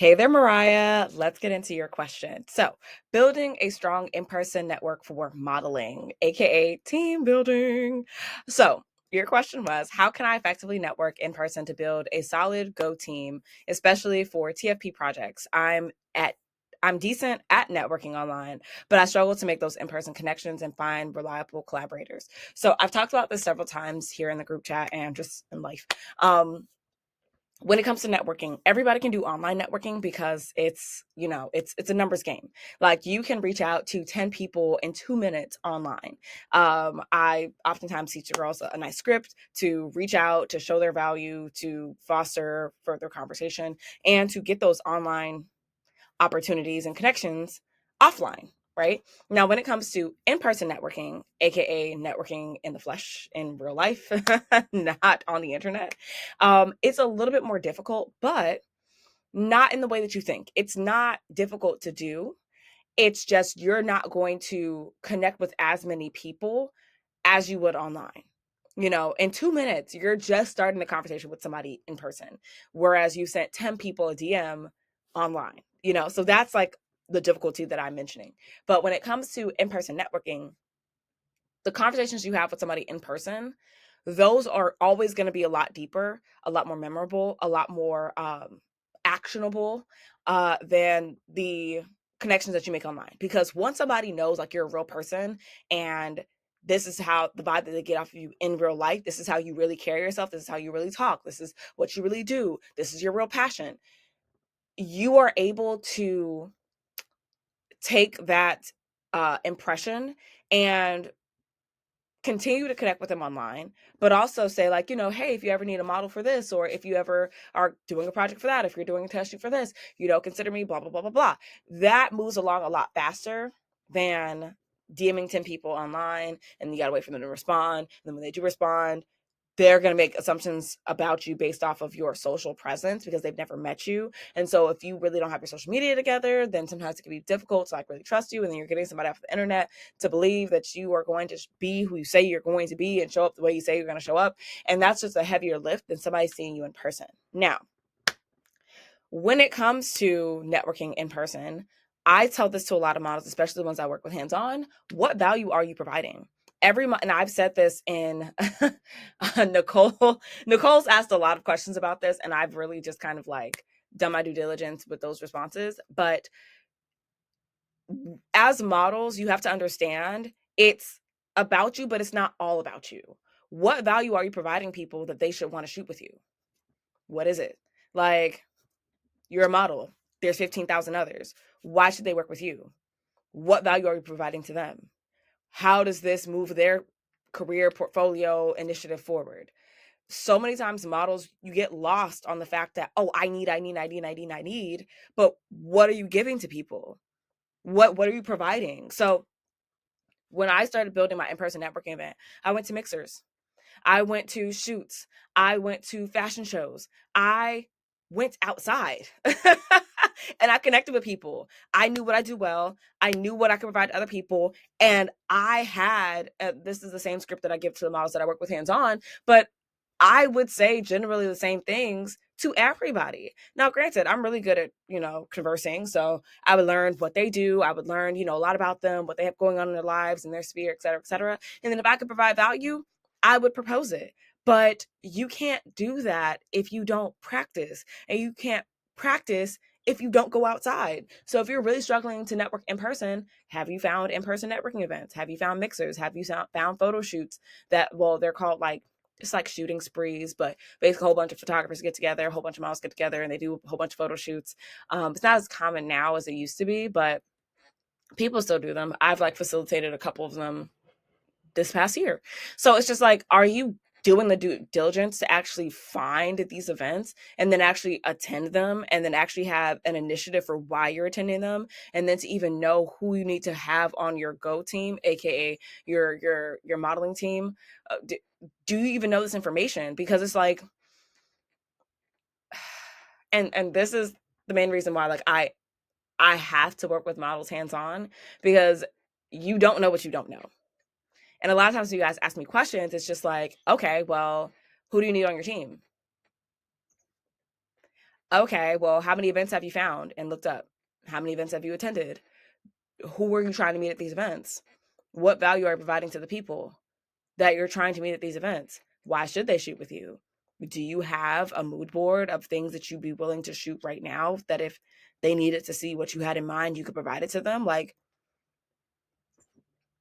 Hey there, Mariah. Let's get into your question. So, building a strong in person network for modeling, aka team building. So, your question was, how can I effectively network in person to build a solid go team, especially for TFP projects? I'm decent at networking online, but I struggle to make those in-person connections and find reliable collaborators. So I've talked about this several times here in the group chat and just in life. Um, when it comes to networking, everybody can do online networking because it's a numbers game. Like you can reach out to 10 people in 2 minutes online. I oftentimes teach the girls a nice script to reach out, to show their value, to foster further conversation, and to get those online opportunities and connections offline, right? Now, when it comes to in person networking, AKA networking in the flesh, in real life, not on the internet, it's a little bit more difficult, but not in the way that you think. It's not difficult to do. It's just you're not going to connect with as many people as you would online. In 2 minutes, you're just starting a conversation with somebody in person, whereas you sent 10 people a DM online, so that's like the difficulty that I'm mentioning. But when it comes to in person networking, the conversations you have with somebody in person, those are always going to be a lot deeper, a lot more memorable, a lot more actionable than the connections that you make online. Because once somebody knows like you're a real person and this is how the vibe that they get off of you in real life, this is how you really carry yourself, this is how you really talk, this is what you really do, this is your real passion, you are able to take that impression and continue to connect with them online, but also say like, hey, if you ever need a model for this, or if you ever are doing a project for that, if you're doing a test shoot for this, consider me, blah, blah, blah, blah, blah. That moves along a lot faster than DMing 10 people online and you gotta wait for them to respond. And then when they do respond, they're going to make assumptions about you based off of your social presence because they've never met you. And so if you really don't have your social media together, then sometimes it can be difficult to like really trust you. And then you're getting somebody off the internet to believe that you are going to be who you say you're going to be and show up the way you say you're going to show up. And that's just a heavier lift than somebody seeing you in person. Now, when it comes to networking in person, I tell this to a lot of models, especially the ones I work with hands-on. What value are you providing? Every month, and I've said this in Nicole. Nicole's asked a lot of questions about this, and I've really just kind of like done my due diligence with those responses. But as models, you have to understand it's about you, but it's not all about you. What value are you providing people that they should want to shoot with you? What is it? Like, you're a model. There's 15,000 others. Why should they work with you? What value are you providing to them? How does this move their career portfolio initiative forward? So many times models, you get lost on the fact that, oh, I need. But what are you giving to people? What are you providing? So when I started building my in-person networking event, I went to mixers. I went to shoots. I went to fashion shows. I went outside and I connected with people. I knew what I do well. I knew what I could provide to other people. And I had, this is the same script that I give to the models that I work with hands on, but I would say generally the same things to everybody. Now, granted, I'm really good at, conversing. So I would learn what they do. I would learn, a lot about them, what they have going on in their lives and their sphere, et cetera, et cetera. And then if I could provide value, I would propose it. But you can't do that if you don't practice, and you can't practice if you don't go outside. So if you're really struggling to network in person, have you found in-person networking events? Have you found mixers? Have you found photo shoots that, well, they're called like, it's like shooting sprees, but basically a whole bunch of photographers get together, a whole bunch of models get together, and they do a whole bunch of photo shoots. It's not as common now as it used to be, but people still do them. I've like facilitated a couple of them this past year. So it's just like, are you doing the due diligence to actually find these events and then actually attend them and then actually have an initiative for why you're attending them, and then to even know who you need to have on your go team, aka your modeling team? Do you even know this information? Because it's like, and this is the main reason why like I have to work with models hands on, because you don't know what you don't know. And a lot of times when you guys ask me questions, it's just like, okay, well, who do you need on your team? Okay, well, how many events have you found and looked up? How many events have you attended? Who are you trying to meet at these events? What value are you providing to the people that you're trying to meet at these events? Why should they shoot with you? Do you have a mood board of things that you'd be willing to shoot right now that if they needed to see what you had in mind, you could provide it to them? Like,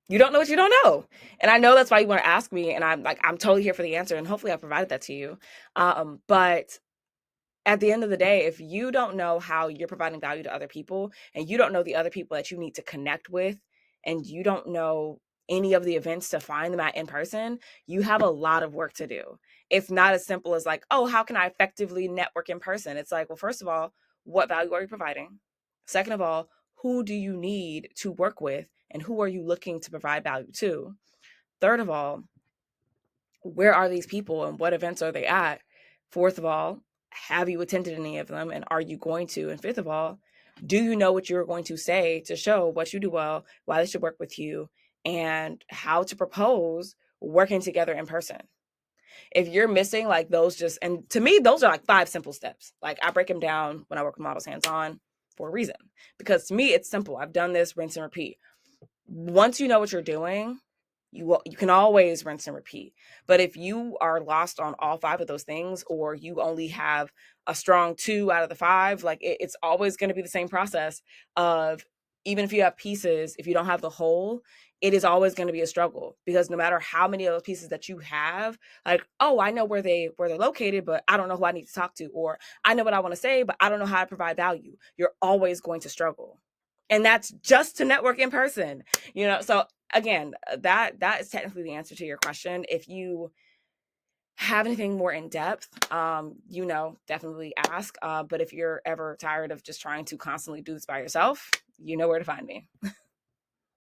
you don't know what you don't know. And I know that's why you want to ask me. And I'm like, I'm totally here for the answer. And hopefully I provided that to you. But at the end of the day, if you don't know how you're providing value to other people and you don't know the other people that you need to connect with and you don't know any of the events to find them at in person, you have a lot of work to do. It's not as simple as like, oh, how can I effectively network in person? It's like, well, first of all, what value are you providing? Second of all, who do you need to work with and who are you looking to provide value to? Third of all, where are these people and what events are they at? Fourth of all, have you attended any of them and are you going to? And fifth of all, do you know what you're going to say to show what you do well, why they should work with you, and how to propose working together in person? If you're missing like those, just, and to me, those are like 5 simple steps. Like I break them down when I work with models hands on for a reason, because to me, it's simple. I've done this, rinse and repeat. Once you know what you're doing, you can always rinse and repeat. But if you are lost on all 5 of those things, or you only have a strong 2 out of the 5, like it's always going to be the same process of, even if you have pieces, if you don't have the whole, it is always going to be a struggle, because no matter how many of those pieces that you have, like, oh, I know where they're located, but I don't know who I need to talk to, or I know what I want to say, but I don't know how to provide value. You're always going to struggle. And that's just to network in person, so again, that is technically the answer to your question. If you have anything more in depth, definitely ask. But if you're ever tired of just trying to constantly do this by yourself, you know where to find me.